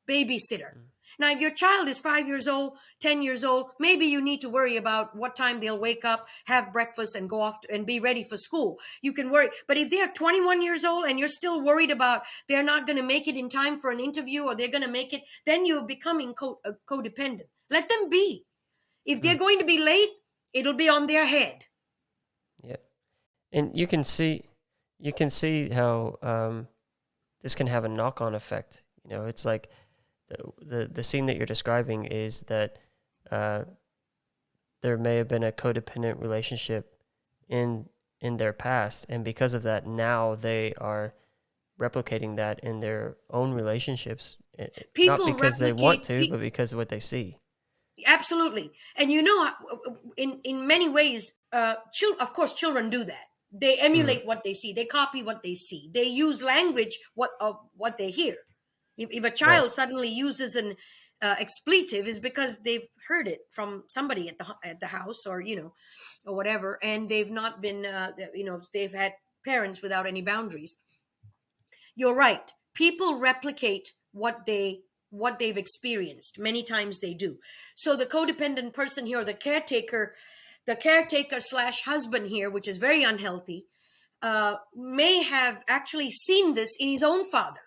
Speaker 1: babysitter. Now, if your child is 5 years old, 10 years old, maybe you need to worry about what time they'll wake up, have breakfast, and go off and be ready for school. You can worry. But if they're 21 years old and you're still worried about they're not going to make it in time for an interview, or they're going to make it, then you're becoming codependent. Let them be. If they're going to be late, it'll be on their head.
Speaker 2: Yeah, and you can see how this can have a knock-on effect. It's like the scene that you're describing is that there may have been a codependent relationship in their past, and because of that, now they are replicating that in their own relationships. Not because they want to, but because of what they see.
Speaker 1: Absolutely. And in many ways, of course, children do that. They emulate what they see. They copy what they see. They use language of what they hear. If a child suddenly uses an expletive, is because they've heard it from somebody at the house, or or whatever, and they've not been they've had parents without any boundaries. You're right. People replicate what they've experienced. Many times they do. So the codependent person here, the caretaker / husband here, which is very unhealthy, may have actually seen this in his own father,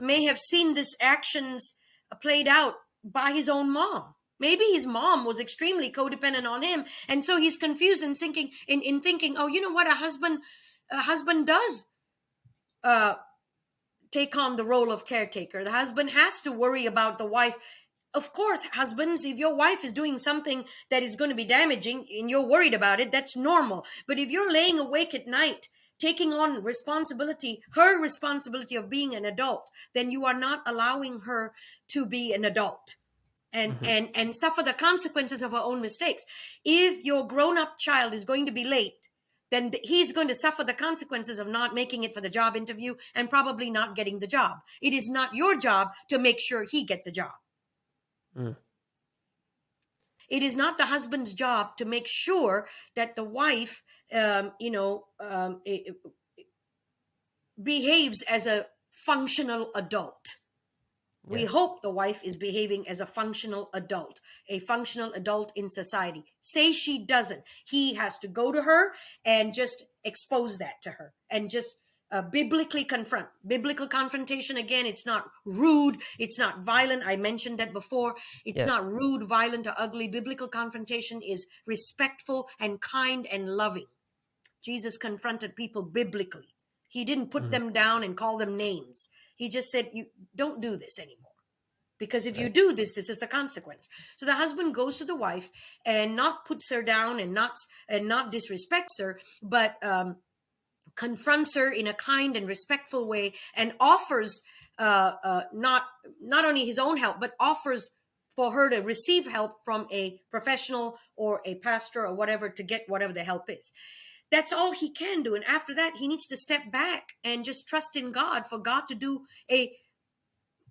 Speaker 1: may have seen this actions played out by his own mom. Maybe his mom was extremely codependent on him, and so he's confused and thinking, oh, you know what, a husband does take on the role of caretaker. The husband has to worry about the wife. Of course, husbands, if your wife is doing something that is going to be damaging and you're worried about it, that's normal. But if you're laying awake at night, taking on her responsibility of being an adult, then you are not allowing her to be an adult and suffer the consequences of her own mistakes. If your grown-up child is going to be late, then he's going to suffer the consequences of not making it for the job interview and probably not getting the job. It is not your job to make sure he gets a job. It is not the husband's job to make sure that the wife, behaves as a functional adult. We hope the wife is behaving as a functional adult in society. Say she doesn't. He has to go to her and just expose that to her and just biblically confront. Biblical confrontation, again, it's not rude. It's not violent. I mentioned that before. It's not rude, violent, or ugly. Biblical confrontation is respectful and kind and loving. Jesus confronted people biblically. He didn't put them down and call them names. He just said, you don't do this anymore. Because if you do this, this is the consequence. So the husband goes to the wife and not puts her down and not disrespects her, but confronts her in a kind and respectful way and offers not only his own help, but offers for her to receive help from a professional or a pastor or whatever to get whatever the help is. That's all he can do. And after that, he needs to step back and just trust in God for God to do a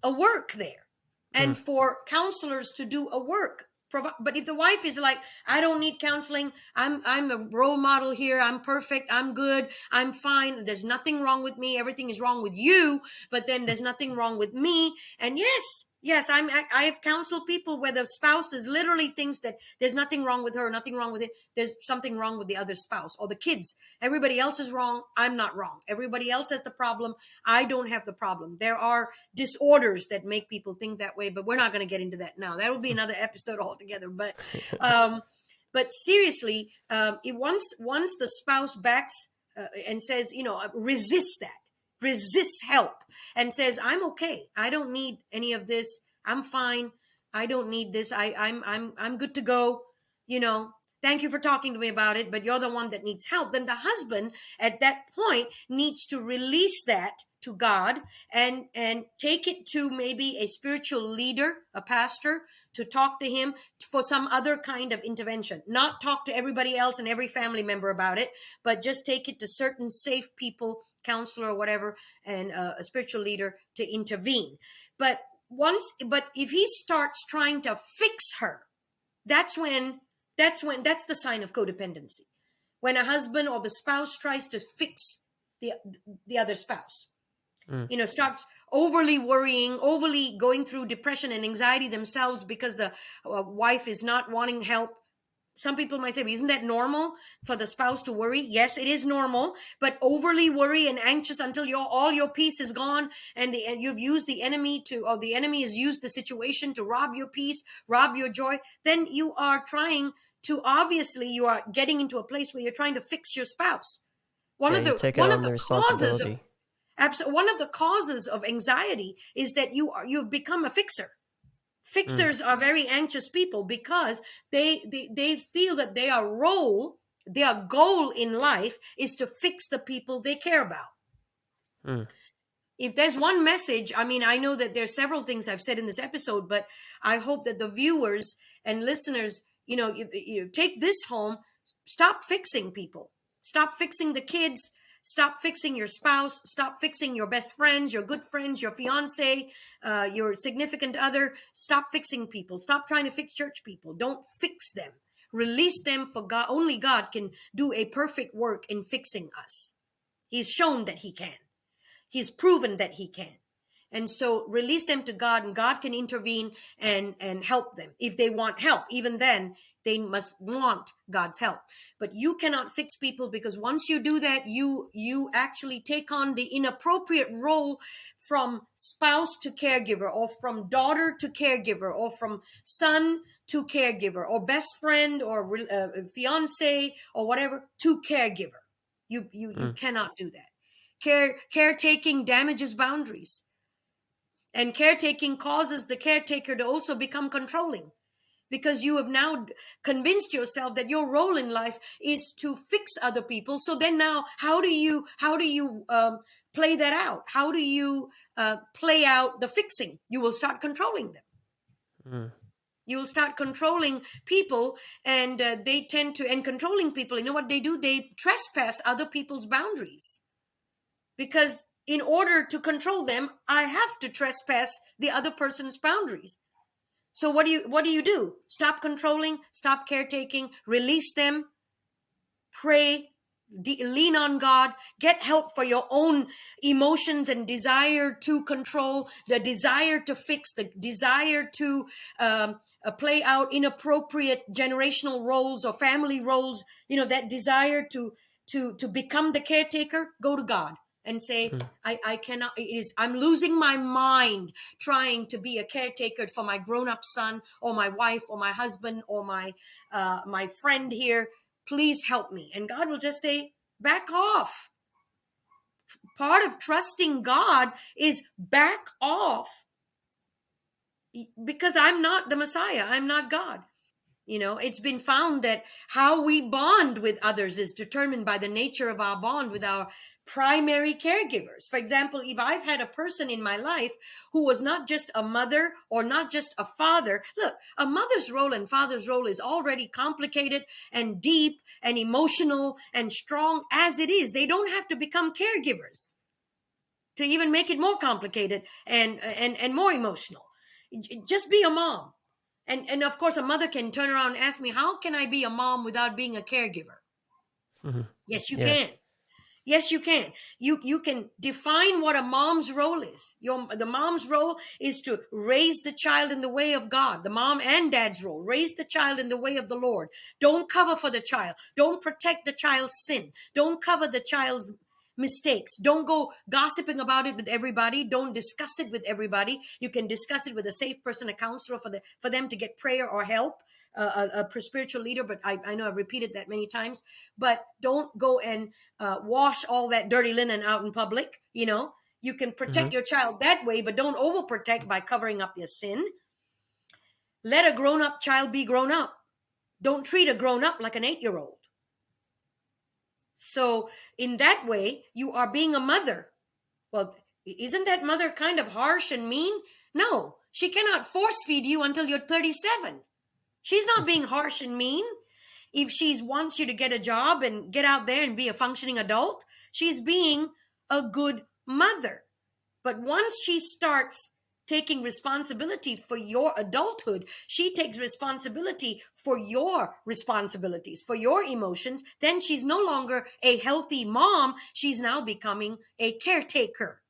Speaker 1: work there, and for counselors to do a work But if the wife is like, I don't need counseling, I'm a role model here, I'm perfect, I'm good, I'm fine, there's nothing wrong with me, everything is wrong with you, but then there's nothing wrong with me. And yes, I have counseled people where the spouse is literally thinks that there's nothing wrong with her, nothing wrong with it, there's something wrong with the other spouse or the kids. Everybody else is wrong, I'm not wrong. Everybody else has the problem, I don't have the problem. There are disorders that make people think that way, but we're not going to get into that now. That will be another episode altogether. But seriously, once the spouse backs and says, resist that, resist help, and says, I'm okay, I don't need any of this, I'm fine, I don't need this, I'm good to go, thank you for talking to me about it, but you're the one that needs help, then the husband at that point needs to release that to God and take it to maybe a spiritual leader, a pastor, to talk to him for some other kind of intervention. Not talk to everybody else and every family member about it, but just take it to certain safe people, counselor or whatever, and a spiritual leader to intervene. But if he starts trying to fix her, that's the sign of codependency. When a husband or the spouse tries to fix the other spouse, starts overly worrying, overly going through depression and anxiety themselves because the wife is not wanting help. Some people might say, well, isn't that normal for the spouse to worry? Yes, it is normal, but overly worry and anxious until all your peace is gone, and you've used the enemy or the enemy has used the situation to rob your peace, rob your joy, then you are you are getting into a place where you're trying to fix your spouse.
Speaker 2: You're taking on the responsibility.
Speaker 1: One of the causes of anxiety is that you've become a fixer. Fixers are very anxious people because they feel that their goal in life is to fix the people they care about. If there's one message, I know that there's several things I've said in this episode, but I hope that the viewers and listeners, you take this home. Stop fixing people. Stop fixing the kids. Stop fixing your spouse. Stop fixing your best friends, your good friends, your fiance, your significant other. Stop fixing people. Stop trying to fix church people. Don't fix them. Release them for God. Only God can do a perfect work in fixing us. He's shown that he can. He's proven that he can. And so release them to God, and God can intervene and help them. If they want help, even then, they must want God's help. But you cannot fix people, because once you do that, you actually take on the inappropriate role from spouse to caregiver, or from daughter to caregiver, or from son to caregiver, or best friend, or fiance, or whatever, to caregiver. You cannot do that. Caretaking damages boundaries. And caretaking causes the caretaker to also become controlling, because you have now convinced yourself that your role in life is to fix other people. So then now, how do you play that out? How do you play out the fixing? You will start controlling them. You will start controlling people, and they tend to, and controlling people, you know what they do? They trespass other people's boundaries, because in order to control them, I have to trespass the other person's boundaries. So what do you do? Stop controlling, stop caretaking, release them, pray, lean on God, get help for your own emotions and desire to control, the desire to fix, the desire to play out inappropriate generational roles or family roles, that desire to become the caretaker. Go to God and say, I cannot, I'm losing my mind trying to be a caretaker for my grown-up son or my wife or my husband or my friend here. Please help me. And God will just say, back off. Part of trusting God is back off, because I'm not the Messiah. I'm not God. It's been found that how we bond with others is determined by the nature of our bond with our primary caregivers. For example, if I've had a person in my life who was not just a mother or not just a father, look, a mother's role and father's role is already complicated and deep and emotional and strong as it is. They don't have to become caregivers to even make it more complicated and more emotional. Just be a mom. And of course, a mother can turn around and ask me, how can I be a mom without being a caregiver?
Speaker 2: Mhm.
Speaker 1: Yes, you
Speaker 2: Yeah.
Speaker 1: can. Yes, you can. You can define what a mom's role is. The mom's role is to raise the child in the way of God. The mom and dad's role, raise the child in the way of the Lord. Don't cover for the child. Don't protect the child's sin. Don't cover the child's mistakes. Don't go gossiping about it with everybody. Don't discuss it with everybody. You can discuss it with a safe person, a counselor, for them to get prayer or help. A spiritual leader, but I know I've repeated that many times. But don't go and wash all that dirty linen out in public. You can
Speaker 2: Hmm.
Speaker 1: protect your child that way, but don't overprotect by covering up your sin. Let a grown-up child be grown up. Don't treat a grown-up like an 8-year-old. So in that way, you are being a mother. Well, isn't that mother kind of harsh and mean? No, she cannot force feed you until you're 37. She's not being harsh and mean. If she wants you to get a job and get out there and be a functioning adult, she's being a good mother. But once she starts taking responsibility for your adulthood, she takes responsibility for your responsibilities, for your emotions, then she's no longer a healthy mom. She's now becoming a caretaker,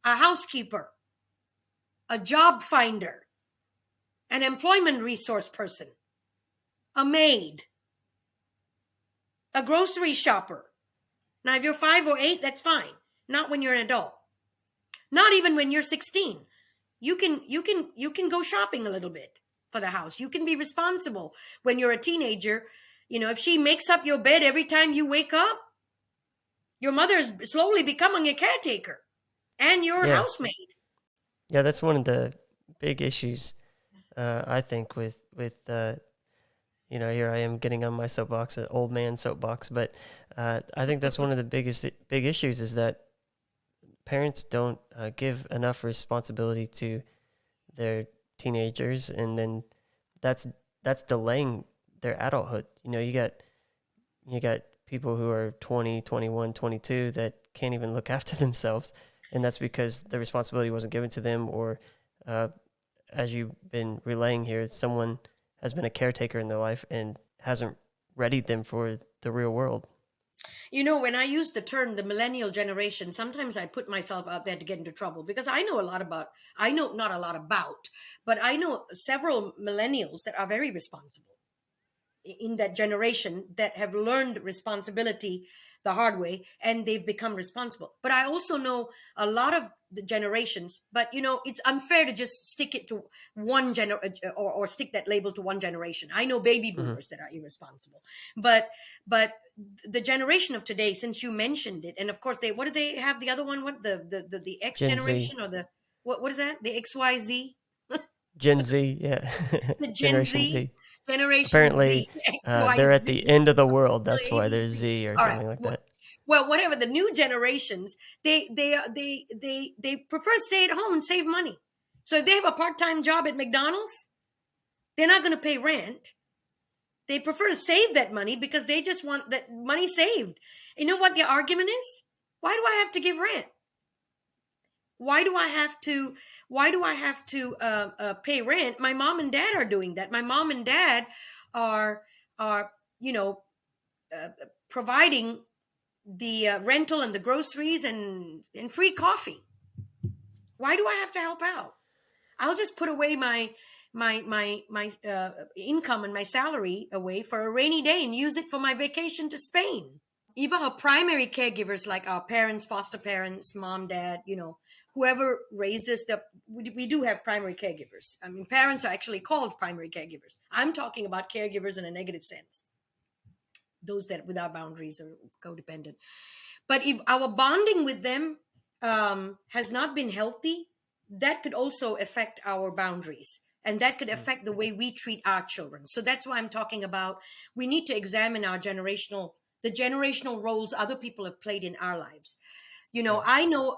Speaker 1: a housekeeper, a job finder, an employment resource person, a maid, a grocery shopper. Now, if you're 5 or 8, that's fine. Not when you're an adult. Not even when you're 16. You can go shopping a little bit for the house. You can be responsible when you're a teenager. If she makes up your bed every time you wake up, your mother is slowly becoming a caretaker and your
Speaker 2: Yeah.
Speaker 1: housemaid.
Speaker 2: Yeah, that's one of the big issues, I think, with here I am getting on my soapbox, an old man soapbox, but I think that's one of the big issues is that parents don't give enough responsibility to their teenagers, and then that's that's delaying their adulthood. You got people who are 20, 21, 22 that can't even look after themselves, and that's because the responsibility wasn't given to them, or uh, as you've been relaying here, someone has been a caretaker in their life and hasn't readied them for the real world.
Speaker 1: When I use the term the millennial generation, sometimes I put myself out there to get into trouble because I know not a lot about, but I know several millennials that are very responsible in that generation that have learned responsibility the hard way, and they've become responsible. But I also know a lot of the generations, but it's unfair to just stick it to one or stick that label to one generation. I know baby
Speaker 2: Hmm.
Speaker 1: boomers that are irresponsible, but the generation of today, since you mentioned it, and of course what do they have, the other one, what the X
Speaker 2: Gen Z,
Speaker 1: generation, or the what is that, the XYZ,
Speaker 2: Gen Z, yeah,
Speaker 1: the Gen
Speaker 2: Generation
Speaker 1: Z,
Speaker 2: Z.
Speaker 1: Generation
Speaker 2: Apparently,
Speaker 1: Z,
Speaker 2: they're at
Speaker 1: XYZ,
Speaker 2: the end of the world. That's why there's
Speaker 1: ABC.
Speaker 2: Z or
Speaker 1: All right.
Speaker 2: something like that.
Speaker 1: Well, whatever the new generations, they prefer to stay at home and save money. So if they have a part-time job at McDonald's, they're not going to pay rent. They prefer to save that money because they just want that money saved. You know what the argument is? Why do I have to give rent? Why do I have to? Why do I have to pay rent? My mom and dad are doing that. My mom and dad are you know uh, providing the rental and the groceries and free coffee. Why do I have to help out? I'll just put away my income and my salary away for a rainy day and use it for my vacation to Spain. Even our primary caregivers, like our parents, foster parents, mom, dad, whoever raised us, we do have primary caregivers. I mean, parents are actually called primary caregivers. I'm talking about caregivers in a negative sense, those that without boundaries or codependent. But if our bonding with them has not been healthy, that could also affect our boundaries. And that could affect the way we treat our children. So that's why I'm talking about we need to examine the generational roles other people have played in our lives.
Speaker 2: Yeah.
Speaker 1: I know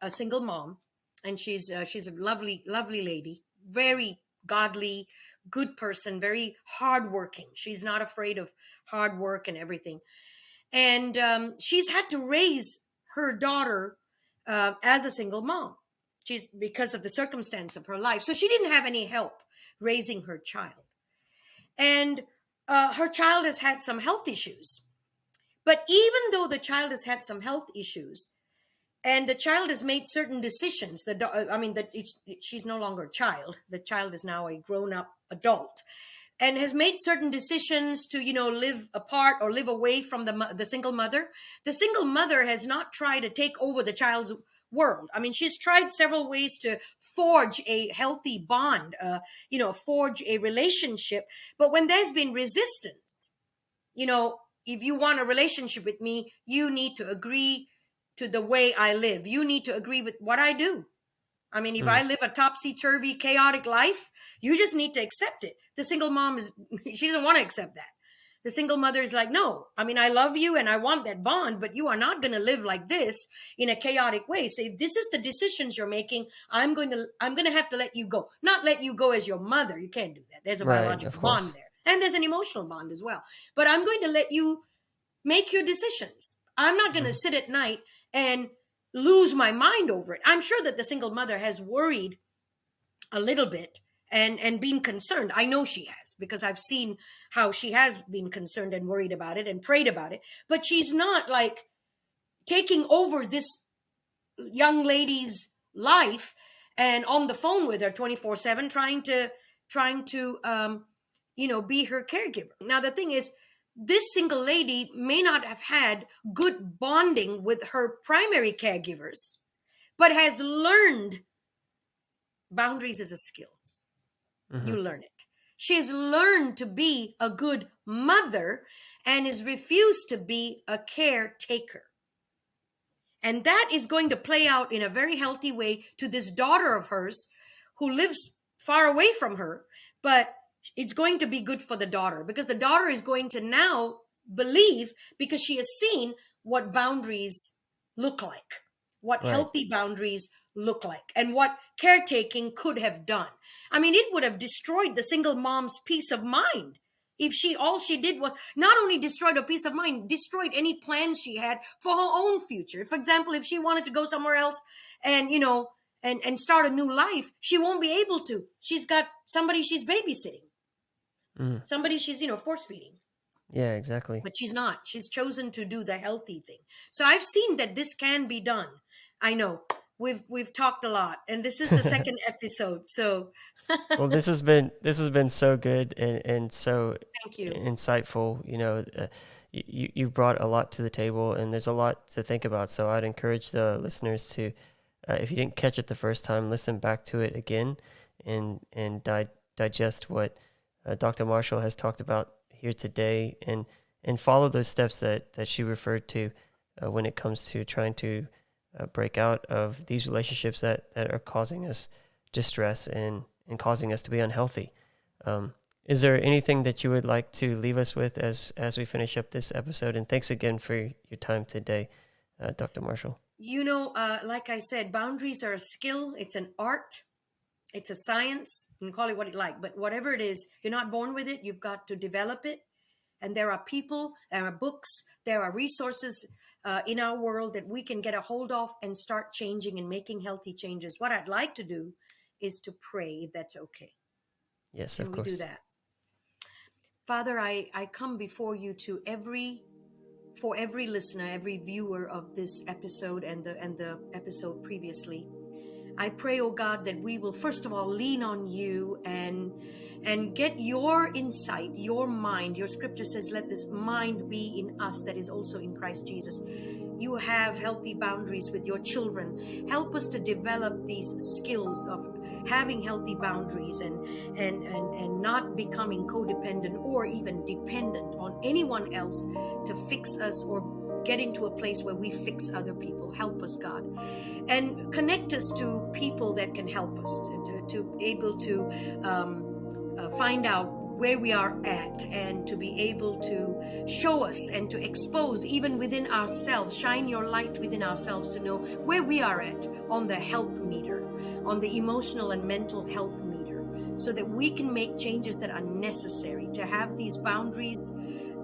Speaker 1: a single mom, and she's a lovely, lovely lady, very godly, good person, very hardworking. She's not afraid of hard work and everything, and she's had to raise her daughter as a single mom. She's because of the circumstance of her life, so she didn't have any help raising her child. And her child has had some health issues. But even though the child has had some health issues, and the child has made certain decisions, she's no longer a child. The child is now a grown-up adult, and has made certain decisions to, live apart or live away from the single mother. The single mother has not tried to take over the child's world. I mean, she's tried several ways to forge a healthy bond, forge a relationship. But when there's been resistance, if you want a relationship with me, you need to agree to the way I live. You need to agree with what I do. I mean, if I live a topsy-turvy, chaotic life, you just need to accept it. The single mom she doesn't want to accept that. The single mother is like, no, I mean, I love you and I want that bond, but you are not going to live like this in a chaotic way. So if this is the decisions you're making, I'm going to have to let you go. Not let you go as your mother. You can't do that. There's a biological bond there. And there's an emotional bond as well. But I'm going to let you make your decisions. I'm not going to sit at night and lose my mind over it. I'm sure that the single mother has worried a little bit and been concerned. I know she has, because I've seen how she has been concerned and worried about it and prayed about it. But she's not like taking over this young lady's life and on the phone with her 24/7, trying to be her caregiver. Now, the thing is, this single lady may not have had good bonding with her primary caregivers, but has learned boundaries is a skill. You learn it. She's learned to be a good mother and is refused to be a caretaker. And that is going to play out in a very healthy way to this daughter of hers who lives far away from her, but it's going to be good for the daughter, because the daughter is going to now believe, because she has seen what boundaries look like, what healthy boundaries look like, and what caretaking could have done. I mean, it would have destroyed the single mom's peace of mind if all she did was not only destroyed her peace of mind, destroyed any plans she had for her own future. For example, if she wanted to go somewhere else and, and start a new life, she won't be able to. She's got somebody she's babysitting. Somebody she's, force feeding.
Speaker 2: Yeah, exactly.
Speaker 1: But she's not. She's chosen to do the healthy thing. So I've seen that this can be done. I know we've talked a lot, and this is the second episode. So
Speaker 2: well, this has been so good and so
Speaker 1: thank you.
Speaker 2: Insightful. You brought a lot to the table, and there's a lot to think about. So I'd encourage the listeners to, if you didn't catch it the first time, listen back to it again and digest what Dr. Marshall has talked about here today, and follow those steps that she referred to when it comes to trying to break out of these relationships that are causing us distress and causing us to be unhealthy. Is there anything that you would like to leave us with as we finish up this episode? And thanks again for your time today, Dr. Marshall.
Speaker 1: Like I said, boundaries are a skill. It's an art. It's a science. You can call it what you like, but whatever it is, you're not born with it. You've got to develop it. And there are people, there are books, there are resources in our world that we can get a hold of and start changing and making healthy changes. What I'd like to do is to pray, if that's okay.
Speaker 2: Yes, of course.
Speaker 1: Can we do that? Father, I come before you for every listener, every viewer of this episode and the episode previously. I pray, oh God, that we will first of all lean on you and get your insight, your mind. Your scripture says, let this mind be in us that is also in Christ Jesus. You have healthy boundaries with your children. Help us to develop these skills of having healthy boundaries and not becoming codependent or even dependent on anyone else to fix us or get into a place where we fix other people. Help us, God, and connect us to people that can help us to be able to find out where we are at, and to be able to show us and to expose even within ourselves, shine your light within ourselves to know where we are at on the health meter, on the emotional and mental health meter, so that we can make changes that are necessary to have these boundaries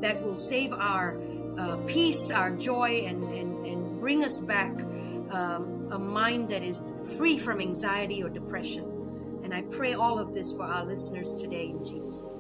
Speaker 1: that will save our peace, our joy, and bring us back a mind that is free from anxiety or depression, And I pray all of this for our listeners today in Jesus' name.